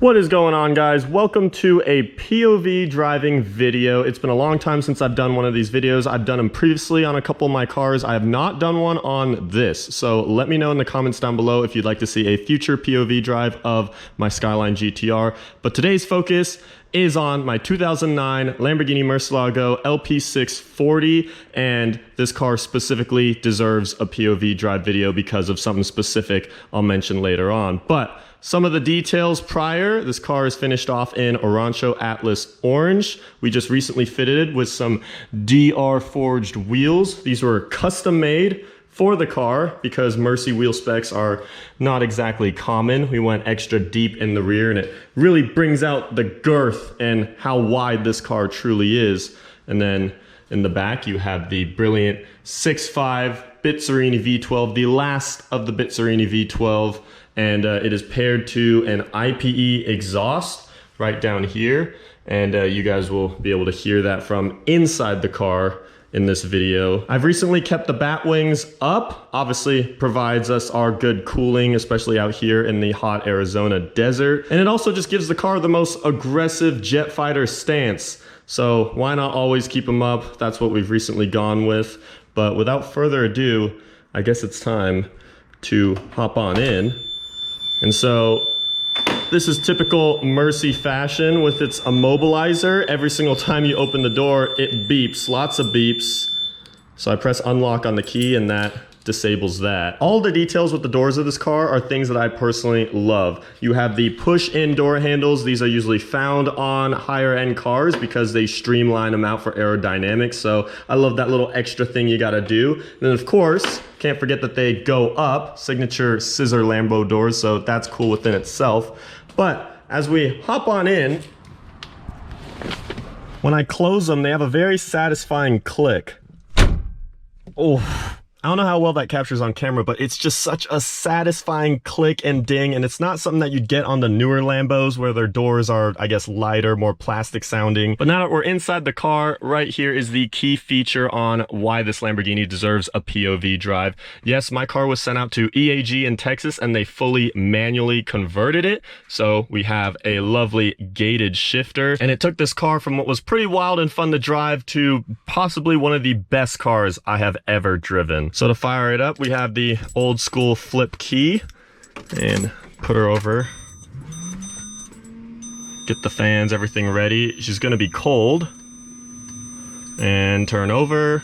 What is going on, guys? Welcome to a POV driving video. It's been a long time since I've done one of these videos. I've done them previously on a couple of my cars. I have not done one on this. So let me know in the comments down below if you'd like to see a future POV drive of my Skyline GTR. But today's focus is on my 2009 Lamborghini Murcielago LP640, and this car specifically deserves a POV drive video because of something specific I'll mention later on. But some of the details prior, this car is finished off in Orancho Atlas Orange. We just recently fitted it with some DR forged wheels. These were custom made for the car because Mercy wheel specs are not exactly common. We went extra deep in the rear and it really brings out the girth and how wide this car truly is. And then in the back you have the brilliant 6.5 Bitzerini V12, the last of the Bitzerini V12. And it is paired to an IPE exhaust right down here. And you guys will be able to hear that from inside the car in this video. I've recently kept the bat wings up. Obviously provides us our good cooling, especially out here in the hot Arizona desert. And it also just gives the car the most aggressive jet fighter stance. So why not always keep them up? That's what we've recently gone with. But without further ado, I guess it's time to hop on in. And so this is typical Mercy fashion with its immobilizer. Every single time you open the door, it beeps, lots of beeps. So I press unlock on the key and that disables that. All the details with the doors of this car are things that I personally love. You have the push-in door handles. These are usually found on higher end cars because they streamline them out for aerodynamics. So I love that little extra thing you gotta do. And then of course, can't forget that they go up, signature scissor Lambo doors, so that's cool within itself. But as we hop on in, when I close them, they have a very satisfying click. Oh. I don't know how well that captures on camera, but it's just such a satisfying click and ding, and it's not something that you'd get on the newer Lambos where their doors are, I guess, lighter, more plastic sounding. But now that we're inside the car, right here is the key feature on why this Lamborghini deserves a POV drive. Yes, my car was sent out to EAG in Texas and they fully manually converted it. So we have a lovely gated shifter, and it took this car from what was pretty wild and fun to drive to possibly one of the best cars I have ever driven. So to fire it up, we have the old school flip key and put her over. Get the fans, everything ready. She's gonna be cold. And turn over.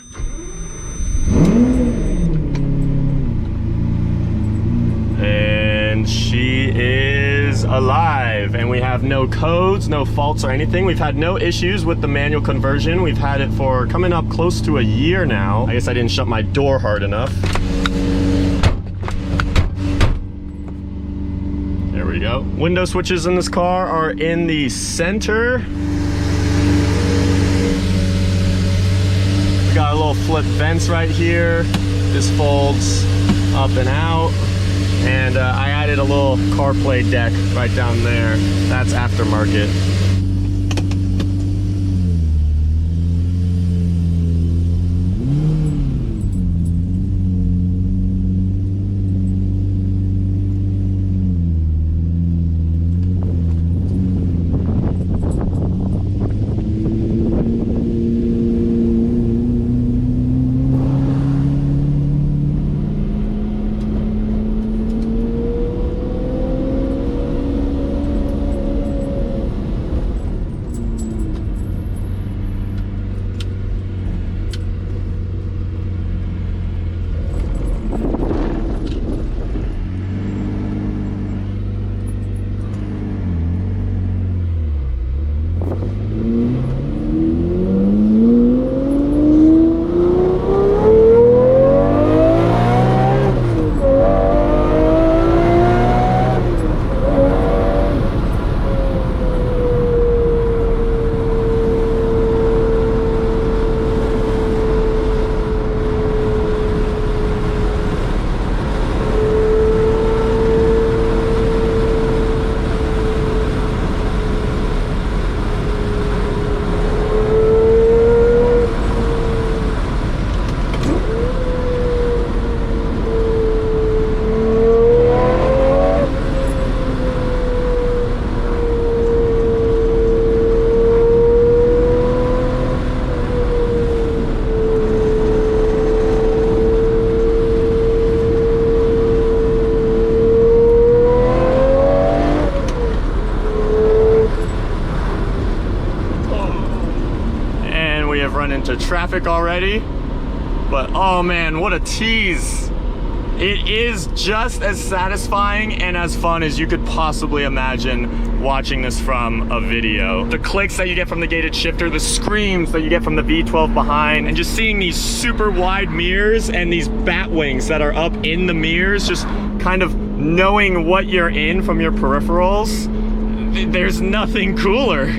And she is alive, and we have no codes, no faults or anything. We've had no issues with the manual conversion. We've had it for coming up close to a year now. I guess I didn't shut my door hard enough. There we go. Window switches in this car are in the center. We got a little flip vents right here. This folds up and out. And I added a little CarPlay deck right down there. That's aftermarket. into traffic already. But oh man, what a tease. It is just as satisfying and as fun as you could possibly imagine watching this from a video. The clicks that you get from the gated shifter, the screams that you get from the V12 behind, and just seeing these super wide mirrors and these bat wings that are up in the mirrors, just kind of knowing what you're in from your peripherals, there's nothing cooler.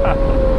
Yeah.